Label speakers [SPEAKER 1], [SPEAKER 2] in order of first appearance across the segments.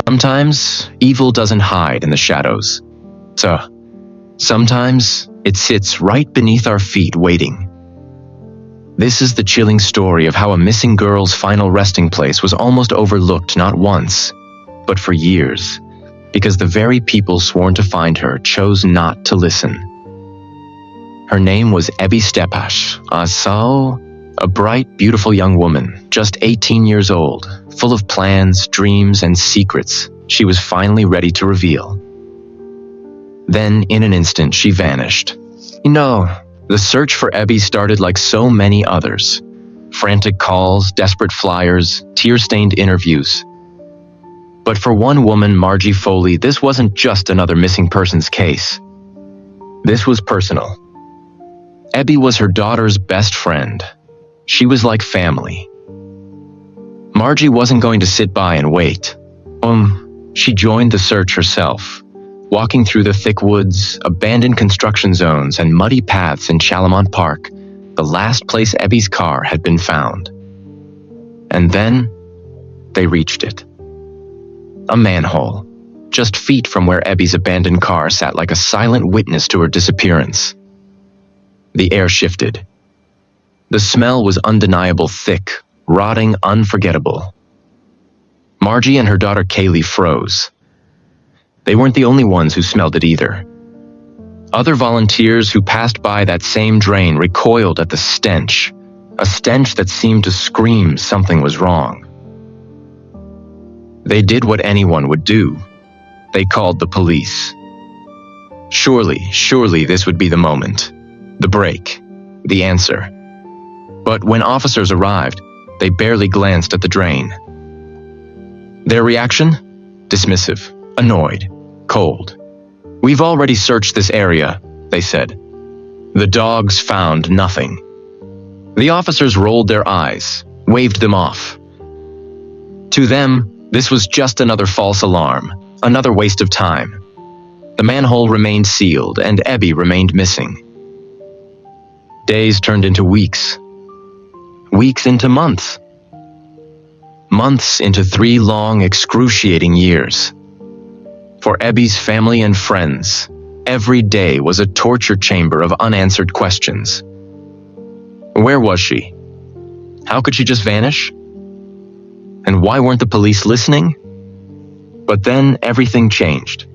[SPEAKER 1] Sometimes evil doesn't hide in the shadows. Sometimes it sits right beneath our feet waiting. This is the chilling story of how a missing girl's final resting place was almost overlooked not once, but for years, because the very people sworn to find her chose not to listen. Her name was Ebby Steppach, a bright, beautiful young woman, just 18 years old, full of plans, dreams, and secrets she was finally ready to reveal. Then, in an instant, she vanished. The search for Ebby started like so many others. Frantic calls, desperate flyers, tear-stained interviews. But for one woman, Margie Foley, this wasn't just another missing persons case. This was personal. Ebby was her daughter's best friend. She was like family. Margie wasn't going to sit by and wait. She joined the search herself, walking through the thick woods, abandoned construction zones, and muddy paths in Chalamont Park, the last place Ebby's car had been found. And then, they reached it. A manhole, just feet from where Ebby's abandoned car sat like a silent witness to her disappearance. The air shifted. The smell was undeniable, thick, rotting, unforgettable. Margie and her daughter Kaylee froze. They weren't the only ones who smelled it either. Other volunteers who passed by that same drain recoiled at the stench, a stench that seemed to scream something was wrong. They did what anyone would do. They called the police. Surely this would be the moment, the break, the answer. But when officers arrived, they barely glanced at the drain. Their reaction? Dismissive, annoyed, cold. "We've already searched this area," they said. The dogs found nothing. The officers rolled their eyes, waved them off. To them, this was just another false alarm, another waste of time. The manhole remained sealed, and Ebby remained missing. Days turned into weeks. Weeks into months. Months into 3 long, excruciating years. For Ebby's family and friends, every day was a torture chamber of unanswered questions. Where was she? How could she just vanish? And why weren't the police listening? But then everything changed.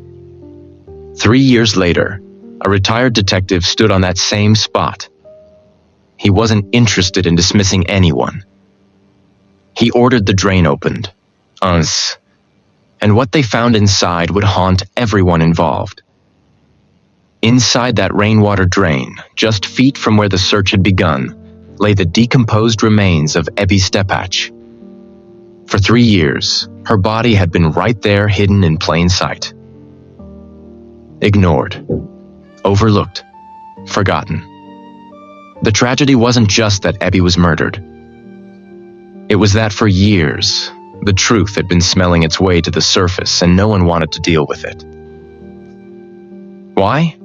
[SPEAKER 1] 3 years later, a retired detective stood on that same spot. He wasn't interested in dismissing anyone. He ordered the drain opened. And what they found inside would haunt everyone involved. Inside that rainwater drain, just feet from where the search had begun, lay the decomposed remains of Ebby Steppach. For 3 years, her body had been right there, hidden in plain sight. Ignored, overlooked, forgotten. The tragedy wasn't just that Ebby was murdered. It was that for years, the truth had been smelling its way to the surface and no one wanted to deal with it. Why?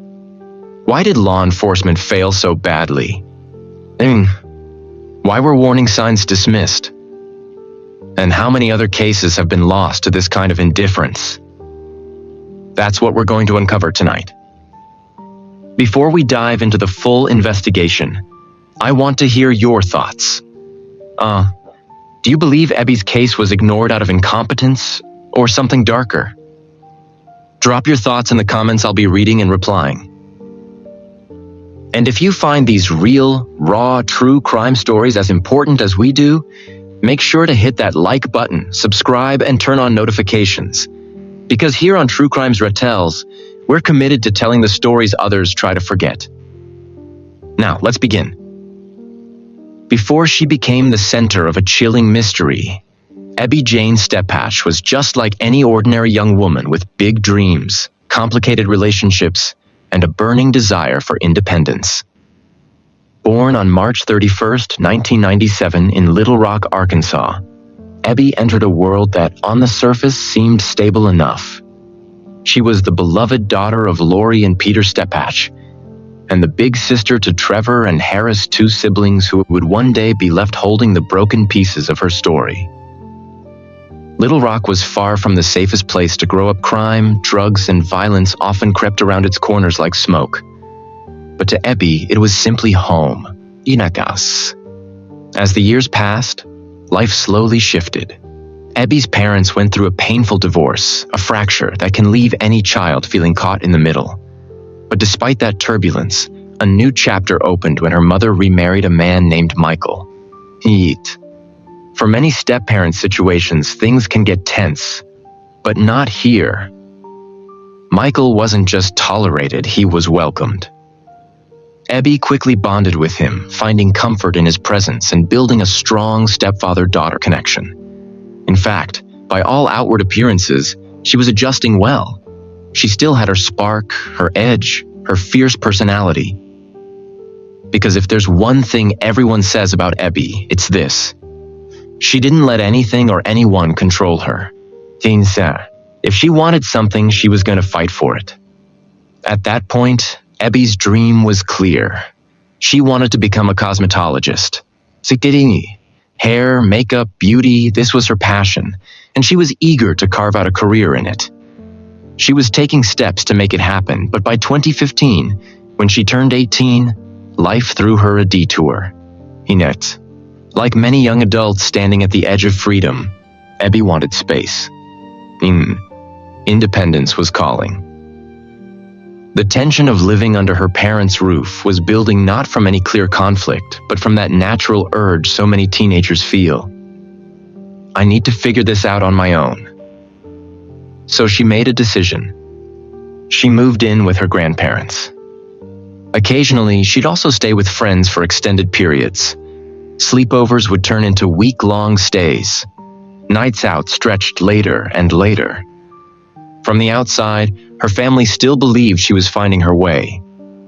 [SPEAKER 1] Why did law enforcement fail so badly? Why were warning signs dismissed? And how many other cases have been lost to this kind of indifference? That's what we're going to uncover tonight. Before we dive into the full investigation, I want to hear your thoughts. Do you believe Ebby's case was ignored out of incompetence or something darker? Drop your thoughts in the comments. I'll be reading and replying. And if you find these real, raw, true crime stories as important as we do, make sure to hit that like button, subscribe, and turn on notifications. Because here on True Crimes Retells, we're committed to telling the stories others try to forget. Now, let's begin. Before she became the center of a chilling mystery, Ebby Jane Steppach was just like any ordinary young woman with big dreams, complicated relationships, and a burning desire for independence. Born on March 31st, 1997 in Little Rock, Arkansas, Ebby entered a world that, on the surface, seemed stable enough. She was the beloved daughter of Lori and Peter Steppach, and the big sister to Trevor and Harris, 2 siblings who would one day be left holding the broken pieces of her story. Little Rock was far from the safest place to grow up. Crime, drugs, and violence often crept around its corners like smoke. But to Ebby, it was simply home. Inagas. As the years passed, life slowly shifted. Ebby's parents went through a painful divorce, a fracture that can leave any child feeling caught in the middle. But despite that turbulence, a new chapter opened when her mother remarried a man named Michael. Yeet. For many step-parent situations, things can get tense, but not here. Michael wasn't just tolerated, he was welcomed. Ebby quickly bonded with him, finding comfort in his presence and building a strong stepfather-daughter connection. In fact, by all outward appearances, she was adjusting well. She still had her spark, her edge, her fierce personality. Because if there's one thing everyone says about Ebby, it's this. She didn't let anything or anyone control her. If she wanted something, she was going to fight for it. At that point, Ebby's dream was clear. She wanted to become a cosmetologist. Hair, makeup, beauty, this was her passion, and she was eager to carve out a career in it. She was taking steps to make it happen, but by 2015, when she turned 18, life threw her a detour. Like many young adults standing at the edge of freedom, Ebby wanted space. Independence was calling. The tension of living under her parents' roof was building not from any clear conflict, but from that natural urge so many teenagers feel. I need to figure this out on my own. So she made a decision. She moved in with her grandparents. Occasionally, she'd also stay with friends for extended periods. Sleepovers would turn into week-long stays. Nights out stretched later and later. From the outside, her family still believed she was finding her way,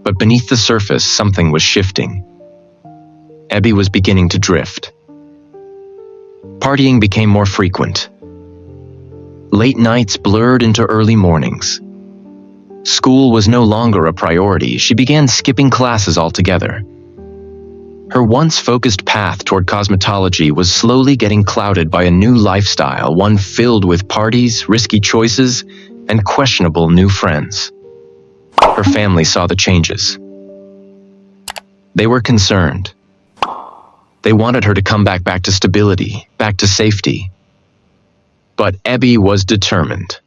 [SPEAKER 1] but beneath the surface, something was shifting. Ebby was beginning to drift. Partying became more frequent. Late nights blurred into early mornings. School was no longer a priority. She began skipping classes altogether. Her once focused path toward cosmetology was slowly getting clouded by a new lifestyle, one filled with parties, risky choices, and questionable new friends. Her family saw the changes. They were concerned. They wanted her to come back to stability, back to safety. But Ebby was determined.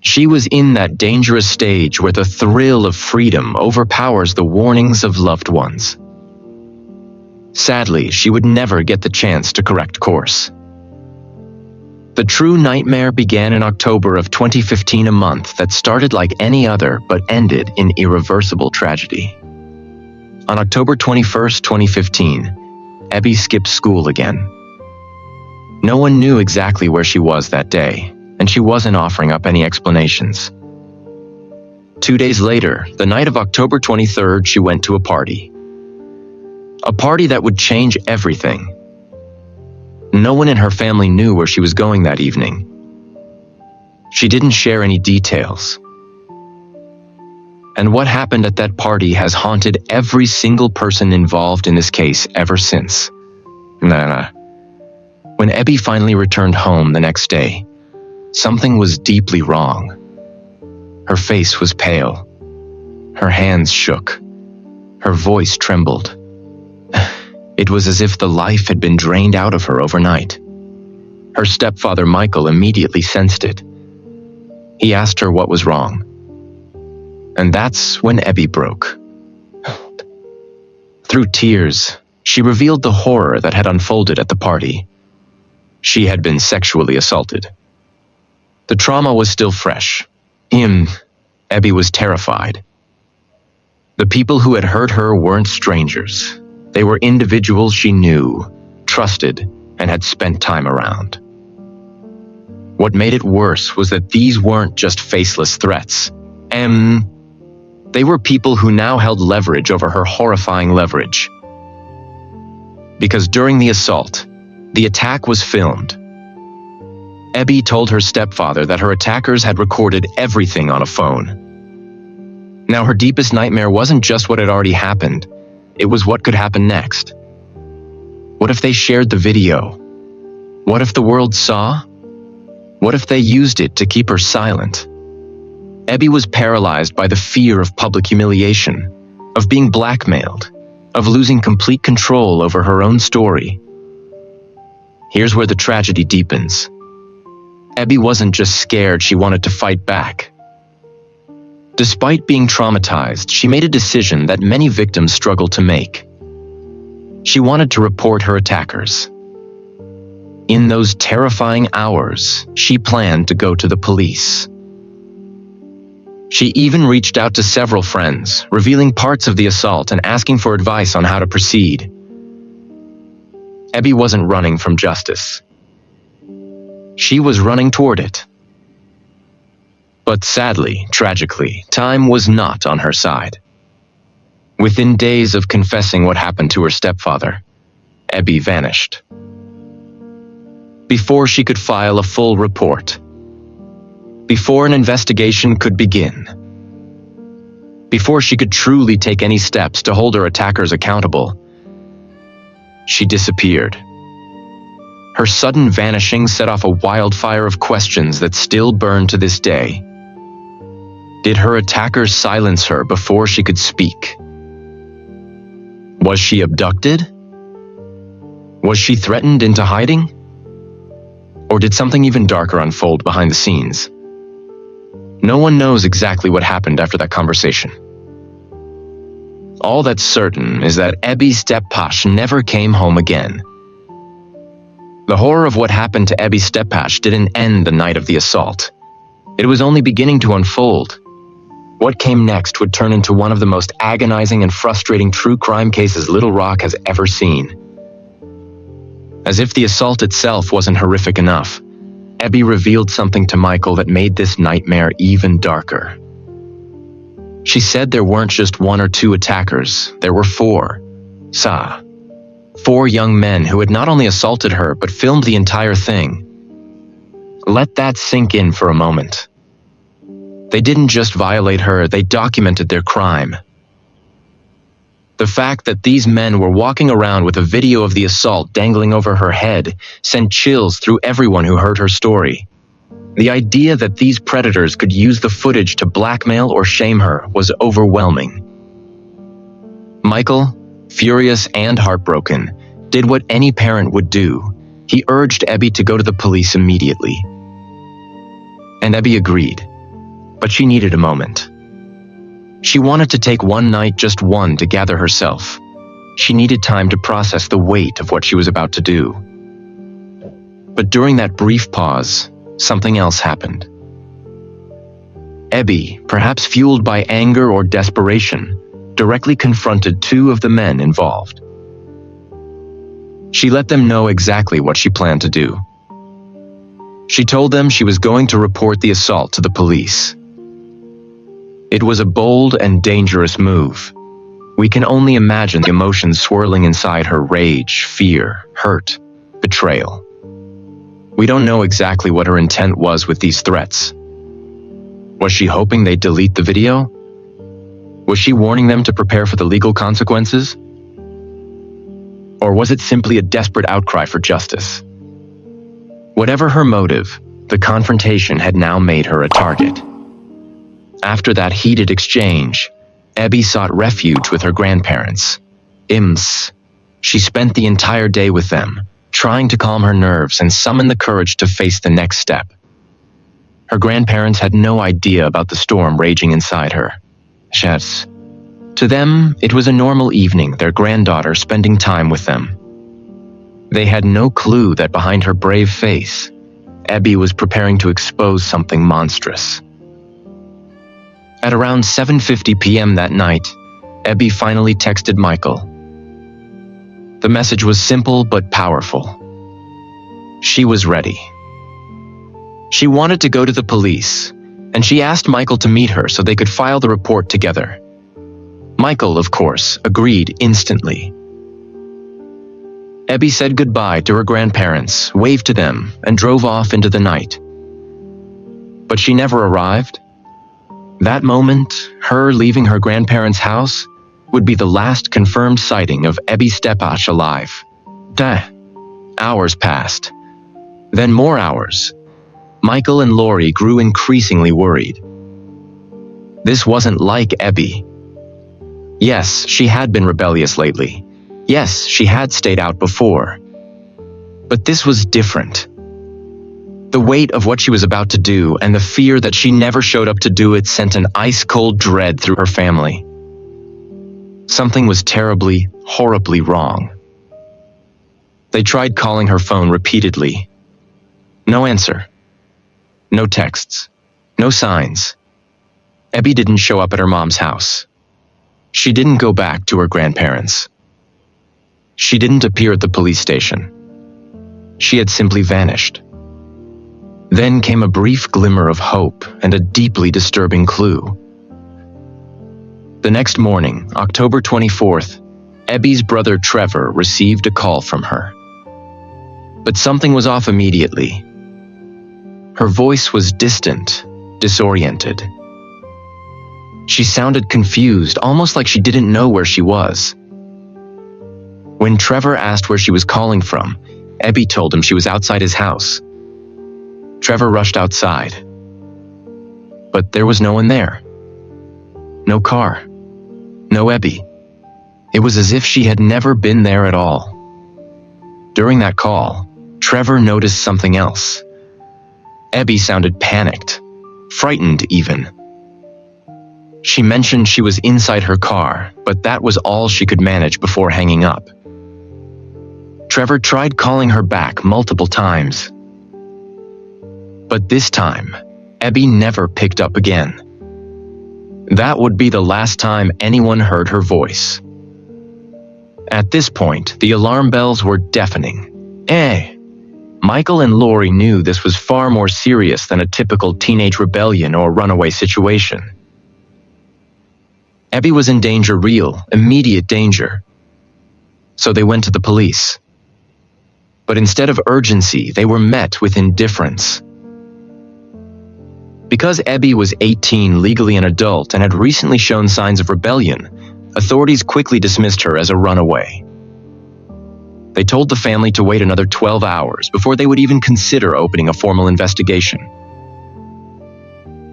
[SPEAKER 1] She was in that dangerous stage where the thrill of freedom overpowers the warnings of loved ones. Sadly, she would never get the chance to correct course. The true nightmare began in October of 2015, a month that started like any other but ended in irreversible tragedy. On October 21st, 2015, Ebby skipped school again. No one knew exactly where she was that day, and she wasn't offering up any explanations. 2 days later, the night of October 23rd, she went to a party. A party that would change everything. No one in her family knew where she was going that evening. She didn't share any details. And what happened at that party has haunted every single person involved in this case ever since. When Ebby finally returned home the next day, something was deeply wrong. Her face was pale. Her hands shook. Her voice trembled. It was as if the life had been drained out of her overnight. Her stepfather, Michael, immediately sensed it. He asked her what was wrong. And that's when Ebby broke. Through tears, she revealed the horror that had unfolded at the party. She had been sexually assaulted. The trauma was still fresh. Ebby was terrified. The people who had hurt her weren't strangers. They were individuals she knew, trusted, and had spent time around. What made it worse was that these weren't just faceless threats. They were people who now held leverage over her horrifying leverage. Because during the assault, the attack was filmed. Ebby told her stepfather that her attackers had recorded everything on a phone. Now her deepest nightmare wasn't just what had already happened. It was what could happen next. What if they shared the video? What if the world saw? What if they used it to keep her silent? Ebby was paralyzed by the fear of public humiliation, of being blackmailed, of losing complete control over her own story. Here's where the tragedy deepens. Ebby wasn't just scared, she wanted to fight back. Despite being traumatized, she made a decision that many victims struggle to make. She wanted to report her attackers. In those terrifying hours, she planned to go to the police. She even reached out to several friends, revealing parts of the assault and asking for advice on how to proceed. Ebby wasn't running from justice. She was running toward it. But sadly, tragically, time was not on her side. Within days of confessing what happened to her stepfather, Ebby vanished. Before she could file a full report, before an investigation could begin, before she could truly take any steps to hold her attackers accountable, she disappeared. Her sudden vanishing set off a wildfire of questions that still burn to this day. Did her attackers silence her before she could speak? Was she abducted? Was she threatened into hiding? Or did something even darker unfold behind the scenes? No one knows exactly what happened after that conversation. All that's certain is that Ebby Steppach never came home again. The horror of what happened to Ebby Steppach didn't end the night of the assault. It was only beginning to unfold. What came next would turn into one of the most agonizing and frustrating true crime cases Little Rock has ever seen. As if the assault itself wasn't horrific enough, Ebby revealed something to Michael that made this nightmare even darker. She said there weren't just one or two attackers, there were four. Four young men who had not only assaulted her, but filmed the entire thing. Let that sink in for a moment. They didn't just violate her, they documented their crime. The fact that these men were walking around with a video of the assault dangling over her head sent chills through everyone who heard her story. The idea that these predators could use the footage to blackmail or shame her was overwhelming. Michael, furious and heartbroken, did what any parent would do. He urged Ebby to go to the police immediately. And Ebby agreed, but she needed a moment. She wanted to take one night, just one, to gather herself. She needed time to process the weight of what she was about to do. But during that brief pause, something else happened. Ebby, perhaps fueled by anger or desperation, directly confronted two of the men involved. She let them know exactly what she planned to do. She told them she was going to report the assault to the police. It was a bold and dangerous move. We can only imagine the emotions swirling inside her: rage, fear, hurt, betrayal. We don't know exactly what her intent was with these threats. Was she hoping they'd delete the video? Was she warning them to prepare for the legal consequences? Or was it simply a desperate outcry for justice? Whatever her motive, the confrontation had now made her a target. After that heated exchange, Ebby sought refuge with her grandparents. She spent the entire day with them, trying to calm her nerves and summon the courage to face the next step. Her grandparents had no idea about the storm raging inside her. To them, it was a normal evening, their granddaughter spending time with them. They had no clue that behind her brave face, Ebby was preparing to expose something monstrous. At around 7:50 p.m. that night, Ebby finally texted Michael. The message was simple but powerful. She was ready. She wanted to go to the police, and she asked Michael to meet her so they could file the report together. Michael, of course, agreed instantly. Ebby said goodbye to her grandparents, waved to them, and drove off into the night. But she never arrived. That moment, her leaving her grandparents' house, would be the last confirmed sighting of Ebby Steppach alive. Hours passed. Then more hours. Michael and Lori grew increasingly worried. This wasn't like Ebby. Yes, she had been rebellious lately. Yes, she had stayed out before. But this was different. The weight of what she was about to do and the fear that she never showed up to do it sent an ice-cold dread through her family. Something was terribly, horribly wrong. They tried calling her phone repeatedly. No answer. No texts. No signs. Ebby didn't show up at her mom's house. She didn't go back to her grandparents. She didn't appear at the police station. She had simply vanished. Then came a brief glimmer of hope and a deeply disturbing clue. The next morning, October 24th, Ebby's brother Trevor received a call from her. But something was off immediately. Her voice was distant, disoriented. She sounded confused, almost like she didn't know where she was. When Trevor asked where she was calling from, Ebby told him she was outside his house. Trevor rushed outside. But there was no one there. No car. No Ebby. It was as if she had never been there at all. During that call, Trevor noticed something else. Ebby sounded panicked, frightened even. She mentioned she was inside her car, but that was all she could manage before hanging up. Trevor tried calling her back multiple times. But this time, Ebby never picked up again. That would be the last time anyone heard her voice. At this point, the alarm bells were deafening. Michael and Lori knew this was far more serious than a typical teenage rebellion or runaway situation. Ebby was in danger, real, immediate danger. So they went to the police. But instead of urgency, they were met with indifference. Because Ebby was 18, legally an adult, and had recently shown signs of rebellion, authorities quickly dismissed her as a runaway. They told the family to wait another 12 hours before they would even consider opening a formal investigation.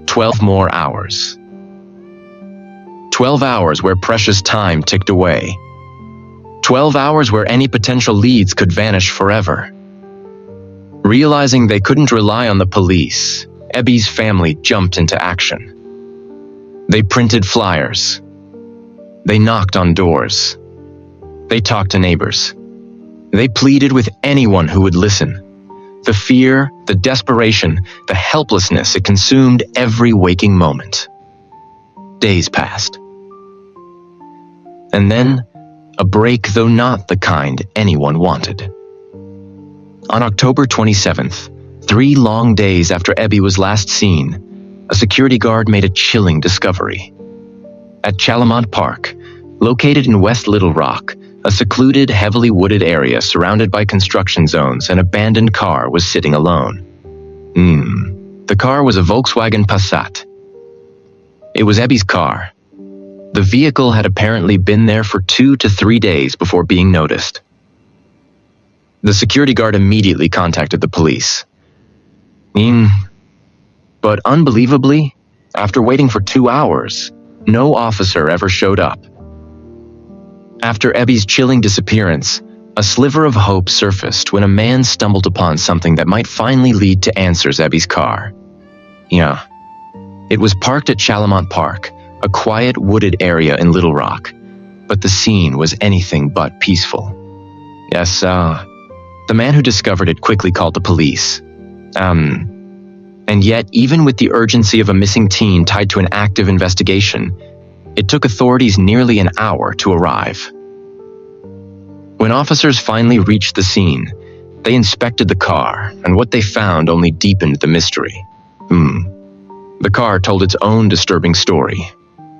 [SPEAKER 1] 12 more hours. 12 hours where precious time ticked away. 12 hours where any potential leads could vanish forever. Realizing they couldn't rely on the police, Ebby's family jumped into action. They printed flyers. They knocked on doors. They talked to neighbors. They pleaded with anyone who would listen. The fear, the desperation, the helplessness, it consumed every waking moment. Days passed. And then, a break, though not the kind anyone wanted. On October 27th, 3 long days after Ebby was last seen, a security guard made a chilling discovery. At Chalamont Park, located in West Little Rock, a secluded, heavily wooded area surrounded by construction zones, an abandoned car was sitting alone. The car was a Volkswagen Passat. It was Ebby's car. The vehicle had apparently been there for 2 to 3 days before being noticed. The security guard immediately contacted the police. But unbelievably, after waiting for 2 hours, no officer ever showed up. After Ebby's chilling disappearance, a sliver of hope surfaced when a man stumbled upon something that might finally lead to answers. Ebby's car. It was parked at Chalamont Park, a quiet wooded area in Little Rock, but the scene was anything but peaceful. Yes, the man who discovered it quickly called the police. And yet, even with the urgency of a missing teen tied to an active investigation, it took authorities nearly an hour to arrive. When officers finally reached the scene, they inspected the car, and what they found only deepened the mystery. The car told its own disturbing story.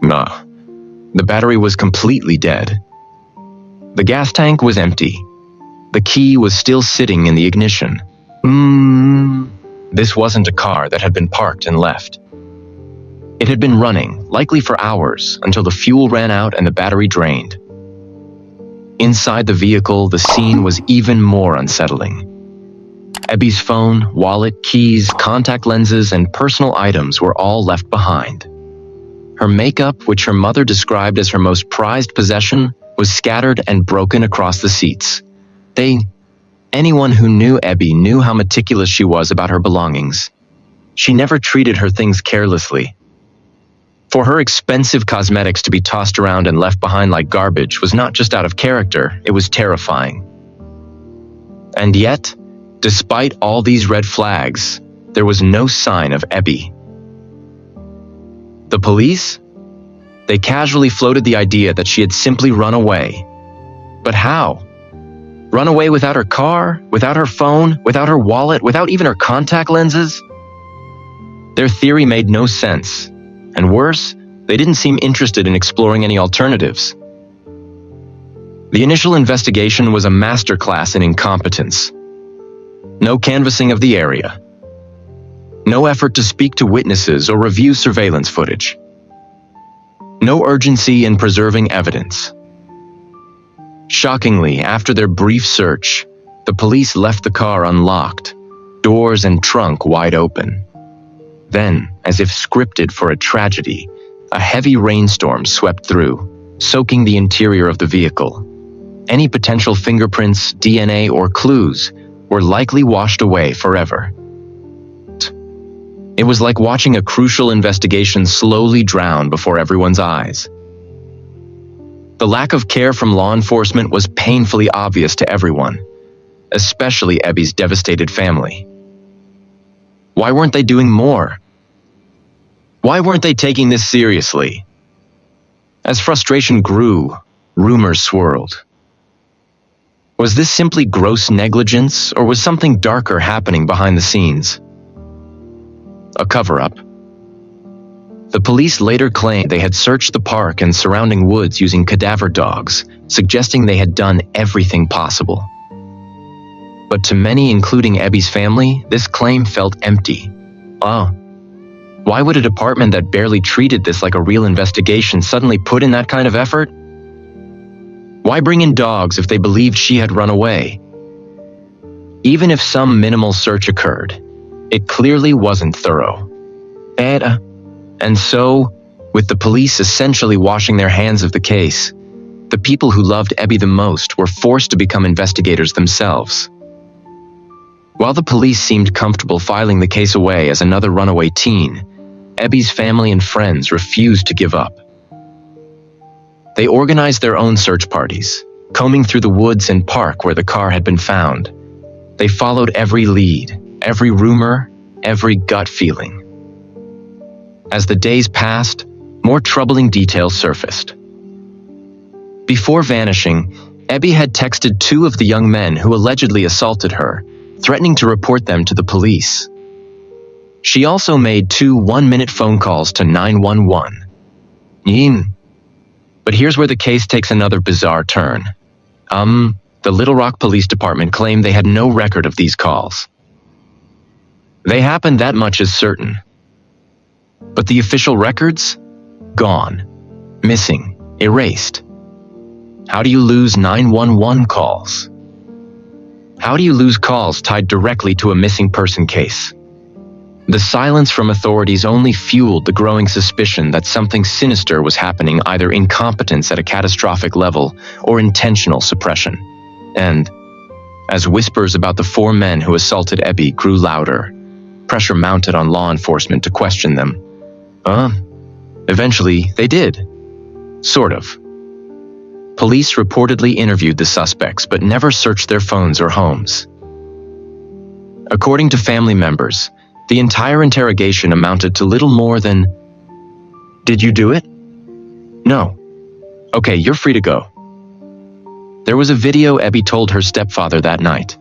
[SPEAKER 1] The battery was completely dead. The gas tank was empty. The key was still sitting in the ignition. This wasn't a car that had been parked and left. It had been running, likely for hours, until the fuel ran out and the battery drained. Inside the vehicle, the scene was even more unsettling. Ebby's phone, wallet, keys, contact lenses, and personal items were all left behind. Her makeup, which her mother described as her most prized possession, was scattered and broken across the seats. Anyone who knew Ebby knew how meticulous she was about her belongings. She never treated her things carelessly. For her expensive cosmetics to be tossed around and left behind like garbage was not just out of character, it was terrifying. And yet, despite all these red flags, there was no sign of Ebby. The police? They casually floated the idea that she had simply run away. But how? Run away without her car, without her phone, without her wallet, without even her contact lenses? Their theory made no sense. And worse, they didn't seem interested in exploring any alternatives. The initial investigation was a masterclass in incompetence. No canvassing of the area. No effort to speak to witnesses or review surveillance footage. No urgency in preserving evidence. Shockingly, after their brief search, the police left the car unlocked, doors and trunk wide open. Then, as if scripted for a tragedy, a heavy rainstorm swept through, soaking the interior of the vehicle. Any potential fingerprints, DNA, or clues were likely washed away forever. It was like watching a crucial investigation slowly drown before everyone's eyes. The lack of care from law enforcement was painfully obvious to everyone, especially Ebby's devastated family. Why weren't they doing more? Why weren't they taking this seriously? As frustration grew, rumors swirled. Was this simply gross negligence, or was something darker happening behind the scenes? A cover-up. The police later claimed they had searched the park and surrounding woods using cadaver dogs, suggesting they had done everything possible. But to many, including Ebby's family, this claim felt empty. Why would a department that barely treated this like a real investigation suddenly put in that kind of effort? Why bring in dogs if they believed she had run away? Even if some minimal search occurred, it clearly wasn't thorough. And so, with the police essentially washing their hands of the case, the people who loved Ebby the most were forced to become investigators themselves. While the police seemed comfortable filing the case away as another runaway teen, Ebby's family and friends refused to give up. They organized their own search parties, combing through the woods and park where the car had been found. They followed every lead, every rumor, every gut feeling. As the days passed, more troubling details surfaced. Before vanishing, Ebby had texted 2 of the young men who allegedly assaulted her, threatening to report them to the police. She also made 2 one-minute phone calls to 911. But here's where the case takes another bizarre turn. The Little Rock Police Department claimed they had no record of these calls. They happened, that much is certain. But the official records? Gone. Missing. Erased. How do you lose 911 calls? How do you lose calls tied directly to a missing person case? The silence from authorities only fueled the growing suspicion that something sinister was happening, either incompetence at a catastrophic level or intentional suppression. And, as whispers about the 4 men who assaulted Ebby grew louder, pressure mounted on law enforcement to question them. Eventually, they did. Sort of. Police reportedly interviewed the suspects but never searched their phones or homes. According to family members, the entire interrogation amounted to little more than, "Did you do it? No. Okay, you're free to go." There was a video Ebby told her stepfather that night.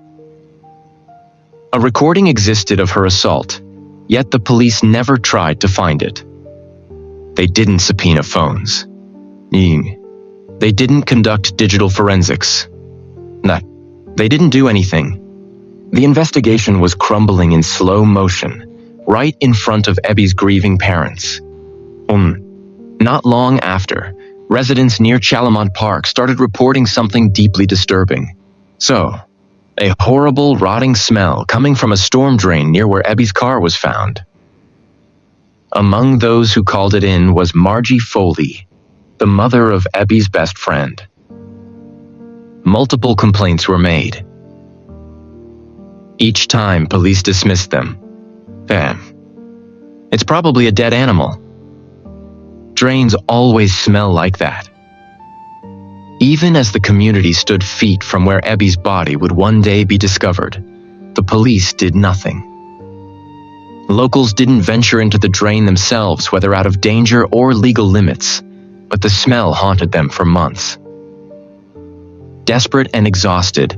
[SPEAKER 1] A recording existed of her assault, yet the police never tried to find it. They didn't subpoena phones. They didn't conduct digital forensics. They didn't do anything. The investigation was crumbling in slow motion, right in front of Ebby's grieving parents. Not long after, residents near Chalamont Park started reporting something deeply disturbing. So, A horrible, rotting smell coming from a storm drain near where Ebby's car was found. Among those who called it in was Margie Foley, the mother of Ebby's best friend. Multiple complaints were made. Each time, police dismissed them. It's probably a dead animal. Drains always smell like that. Even as the community stood feet from where Ebby's body would one day be discovered, the police did nothing. Locals didn't venture into the drain themselves, whether out of danger or legal limits, but the smell haunted them for months. Desperate and exhausted,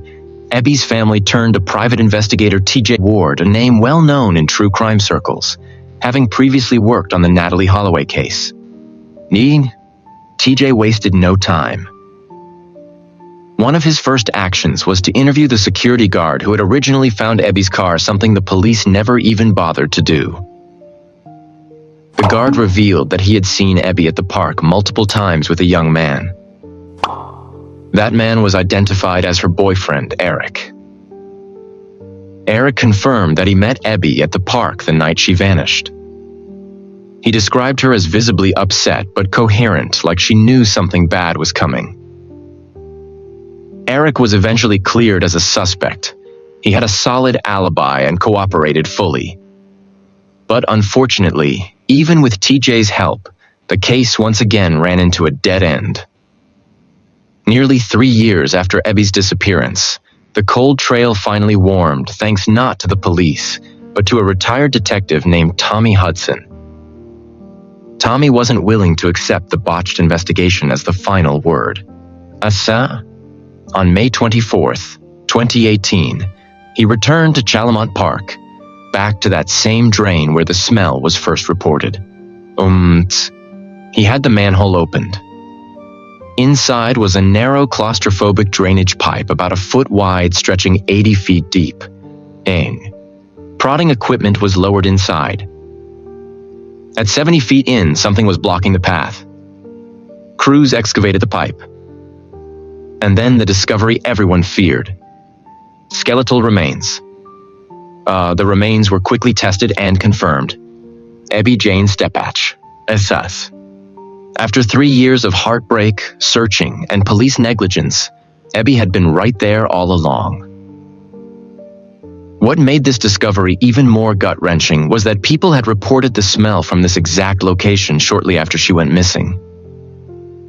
[SPEAKER 1] Ebby's family turned to private investigator T.J. Ward, a name well known in true crime circles, having previously worked on the Natalie Holloway case. T.J. wasted no time. One of his first actions was to interview the security guard who had originally found Ebby's car, something the police never even bothered to do. The guard revealed that he had seen Ebby at the park multiple times with a young man. That man was identified as her boyfriend, Eric. Eric confirmed that he met Ebby at the park the night she vanished. He described her as visibly upset but coherent, like she knew something bad was coming. Eric was eventually cleared as a suspect. He had a solid alibi and cooperated fully. But unfortunately, even with TJ's help, the case once again ran into a dead end. Nearly 3 years after Ebby's disappearance, the cold trail finally warmed, thanks not to the police, but to a retired detective named Tommy Hudson. Tommy wasn't willing to accept the botched investigation as the final word. On May 24th, 2018, he returned to Chalamont Park, back to that same drain where the smell was first reported. He had the manhole opened. Inside was a narrow claustrophobic drainage pipe about a foot wide, stretching 80 feet deep. Prodding equipment was lowered inside. At 70 feet in, something was blocking the path. Crews excavated the pipe. And then the discovery everyone feared. Skeletal remains. The remains were quickly tested and confirmed. Ebby Jane Steppach, SS. After 3 years of heartbreak, searching, and police negligence, Ebby had been right there all along. What made this discovery even more gut-wrenching was that people had reported the smell from this exact location shortly after she went missing.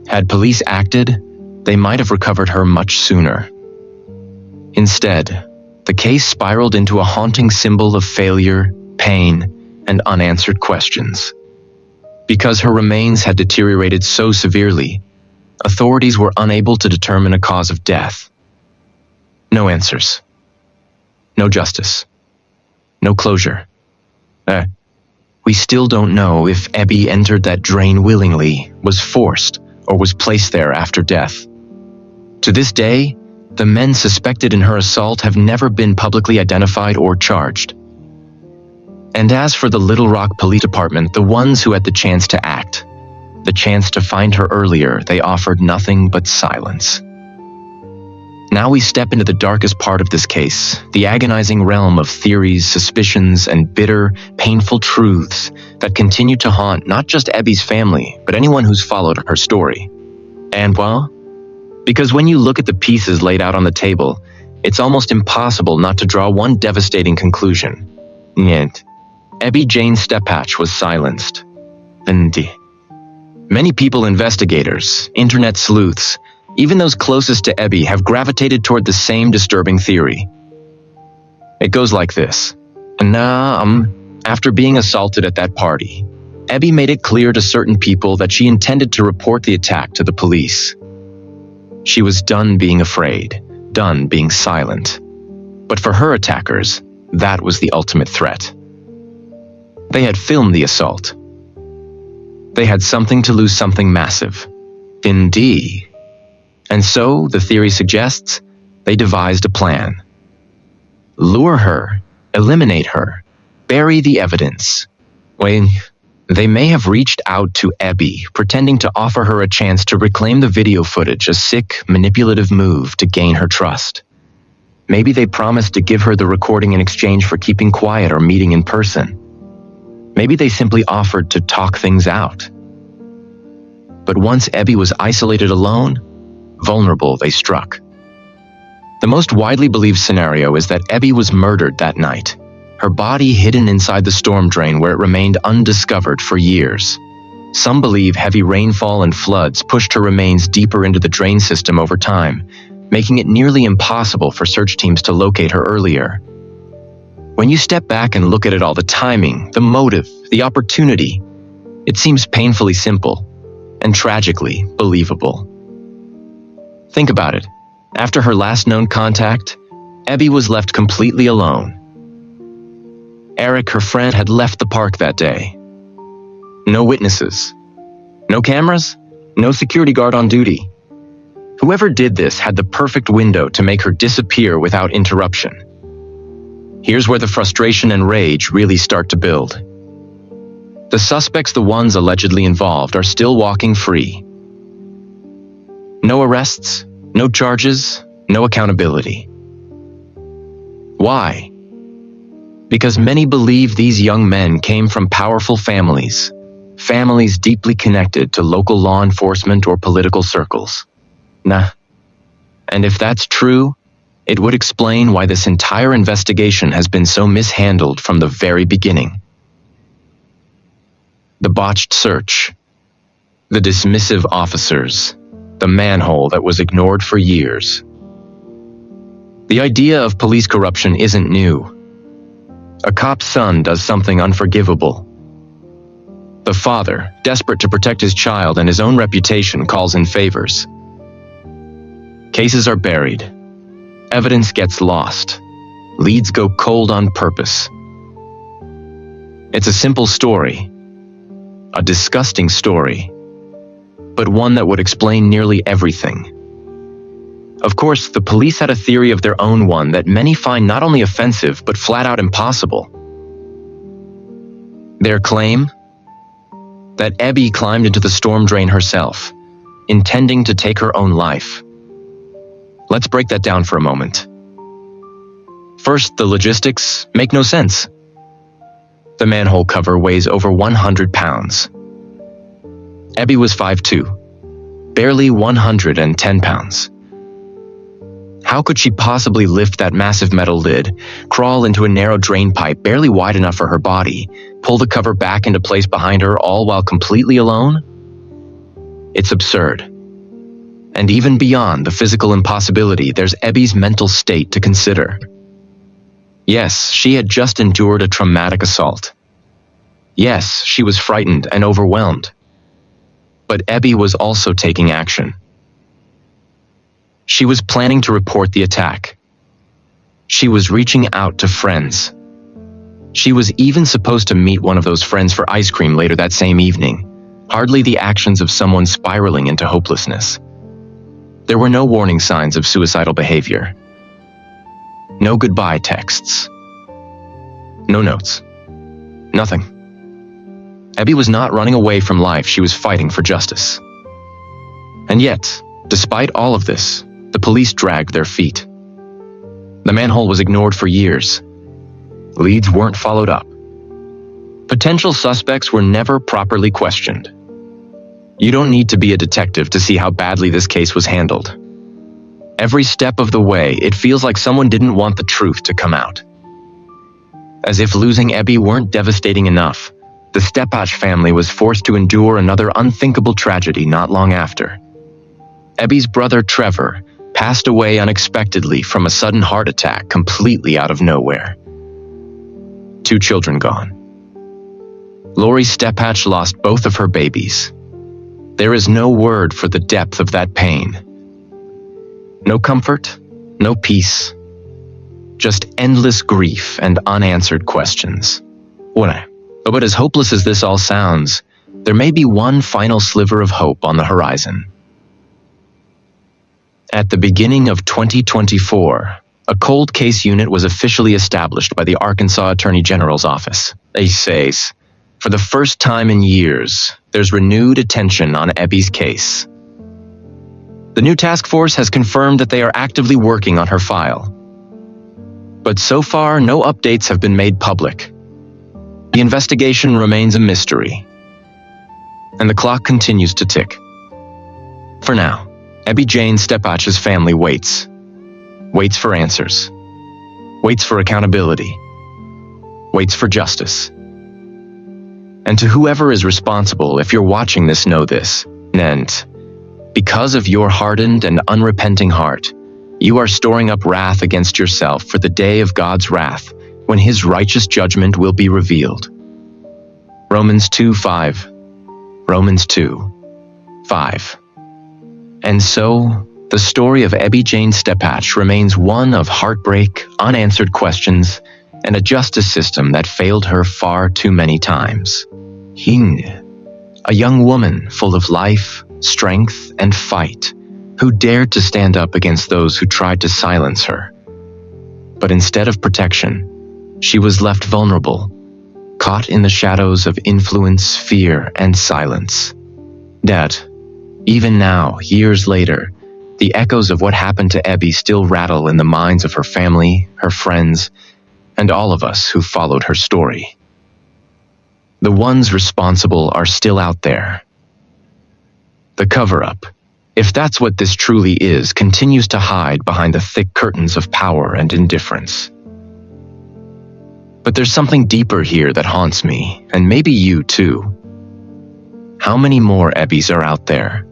[SPEAKER 1] Had police acted, they might have recovered her much sooner. Instead, the case spiraled into a haunting symbol of failure, pain, and unanswered questions. Because her remains had deteriorated so severely, authorities were unable to determine a cause of death. No answers. No justice. No closure. We still don't know if Ebby entered that drain willingly, was forced, or was placed there after death. To this day, the men suspected in her assault have never been publicly identified or charged. And as for the Little Rock Police Department, the ones who had the chance to act, the chance to find her earlier, they offered nothing but silence. Now we step into the darkest part of this case, the agonizing realm of theories, suspicions, and bitter, painful truths that continue to haunt not just Ebby's family, but anyone who's followed her story. And well, because when you look at the pieces laid out on the table, it's almost impossible not to draw one devastating conclusion. Yet, Ebby Jane Steppach was silenced. And many people, investigators, internet sleuths, even those closest to Ebby, have gravitated toward the same disturbing theory. It goes like this. After being assaulted at that party, Ebby made it clear to certain people that she intended to report the attack to the police. She was done being afraid, done being silent. But for her attackers, that was the ultimate threat. They had filmed the assault. They had something to lose, something massive. Indeed. And so, the theory suggests, they devised a plan. Lure her, eliminate her, bury the evidence. They may have reached out to Ebby, pretending to offer her a chance to reclaim the video footage, a sick, manipulative move to gain her trust. Maybe they promised to give her the recording in exchange for keeping quiet or meeting in person. Maybe they simply offered to talk things out. But once Ebby was isolated alone, vulnerable, they struck. The most widely believed scenario is that Ebby was murdered that night, her body hidden inside the storm drain where it remained undiscovered for years. Some believe heavy rainfall and floods pushed her remains deeper into the drain system over time, making it nearly impossible for search teams to locate her earlier. When you step back and look at it all, the timing, the motive, the opportunity, it seems painfully simple and tragically believable. Think about it. After her last known contact, Ebby was left completely alone. Eric, her friend, had left the park that day. No witnesses. No cameras. No security guard on duty. Whoever did this had the perfect window to make her disappear without interruption. Here's where the frustration and rage really start to build. The suspects, the ones allegedly involved, are still walking free. No arrests, no charges, no accountability. Why? Because many believe these young men came from powerful families, families deeply connected to local law enforcement or political circles. Nah. And if that's true, it would explain why this entire investigation has been so mishandled from the very beginning. The botched search, the dismissive officers, the manhole that was ignored for years. The idea of police corruption isn't new. A cop's son does something unforgivable. The father, desperate to protect his child and his own reputation, calls in favors. Cases are buried. Evidence gets lost. Leads go cold on purpose. It's a simple story. A disgusting story. But one that would explain nearly everything. Of course, the police had a theory of their own, one that many find not only offensive but flat out impossible. Their claim? That Ebby climbed into the storm drain herself, intending to take her own life. Let's break that down for a moment. First, the logistics make no sense. The manhole cover weighs over 100 pounds. Ebby was 5'2", barely 110 pounds. How could she possibly lift that massive metal lid, crawl into a narrow drain pipe barely wide enough for her body, pull the cover back into place behind her, all while completely alone? It's absurd. And even beyond the physical impossibility, there's Ebby's mental state to consider. Yes, she had just endured a traumatic assault. Yes, she was frightened and overwhelmed. But Ebby was also taking action. She was planning to report the attack. She was reaching out to friends. She was even supposed to meet one of those friends for ice cream later that same evening. Hardly the actions of someone spiraling into hopelessness. There were no warning signs of suicidal behavior. No goodbye texts. No notes. Nothing. Ebby was not running away from life, she was fighting for justice. And yet, despite all of this, the police dragged their feet. The manhole was ignored for years. Leads weren't followed up. Potential suspects were never properly questioned. You don't need to be a detective to see how badly this case was handled. Every step of the way, it feels like someone didn't want the truth to come out. As if losing Ebby weren't devastating enough, the Steppach family was forced to endure another unthinkable tragedy not long after. Ebby's brother Trevor passed away unexpectedly from a sudden heart attack completely out of nowhere. 2 children gone. Lori Steppach lost both of her babies. There is no word for the depth of that pain. No comfort, no peace. Just endless grief and unanswered questions. But as hopeless as this all sounds, there may be one final sliver of hope on the horizon. At the beginning of 2024, a cold case unit was officially established by the Arkansas Attorney General's office. They say, for the first time in years, there's renewed attention on Ebby's case. The new task force has confirmed that they are actively working on her file. But so far, no updates have been made public. The investigation remains a mystery, and the clock continues to tick. For now, Ebby Jane Steppach's family waits for answers, waits for accountability, waits for justice. And to whoever is responsible, if you're watching this, know this, and because of your hardened and unrepenting heart, you are storing up wrath against yourself for the day of God's wrath, when his righteous judgment will be revealed. Romans 2:5. Romans 2:5. And so, the story of Ebby Jane Steppach remains one of heartbreak, unanswered questions, and a justice system that failed her far too many times. A young woman full of life, strength, and fight, who dared to stand up against those who tried to silence her. But instead of protection, she was left vulnerable, caught in the shadows of influence, fear, and silence. Yet, even now, years later, the echoes of what happened to Ebby still rattle in the minds of her family, her friends, and all of us who followed her story. The ones responsible are still out there. The cover-up, if that's what this truly is, continues to hide behind the thick curtains of power and indifference. But there's something deeper here that haunts me, and maybe you too. How many more Ebbys are out there?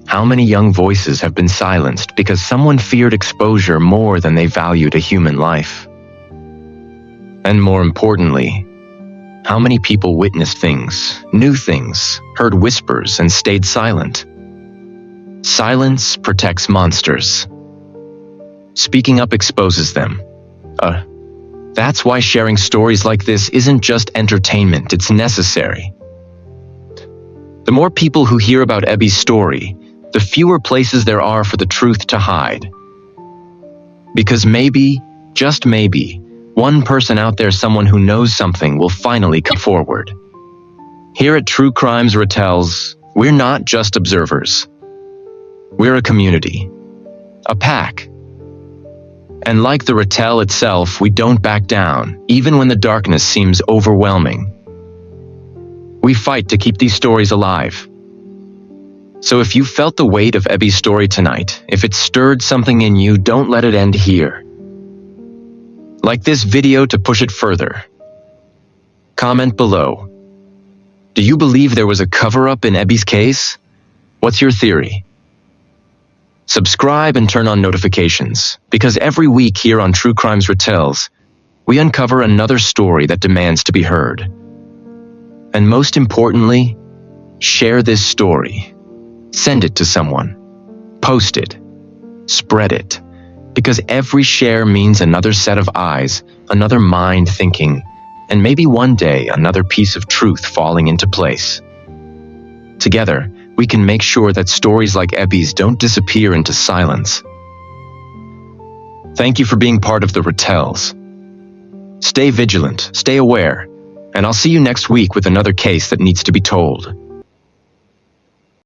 [SPEAKER 1] How many young voices have been silenced because someone feared exposure more than they valued a human life? And more importantly, how many people witnessed things, knew things, heard whispers, and stayed silent? Silence protects monsters. Speaking up exposes them. That's why sharing stories like this isn't just entertainment, it's necessary. The more people who hear about Ebby's story, the fewer places there are for the truth to hide. Because maybe, just maybe, one person out there, someone who knows something, will finally come forward. Here at True Crimes Retells, we're not just observers. We're a community, a pack. And like the Retell itself, we don't back down, even when the darkness seems overwhelming. We fight to keep these stories alive. So if you felt the weight of Ebby's story tonight, if it stirred something in you, don't let it end here. Like this video to push it further. Comment below. Do you believe there was a cover-up in Ebby's case? What's your theory? Subscribe and turn on notifications, because every week here on True Crimes Retells, we uncover another story that demands to be heard. And most importantly, share this story. Send it to someone. Post it. Spread it. Because every share means another set of eyes, another mind thinking, and maybe one day another piece of truth falling into place. Together, we can make sure that stories like Ebby's don't disappear into silence. Thank you for being part of the Retells. Stay vigilant, stay aware, and I'll see you next week with another case that needs to be told.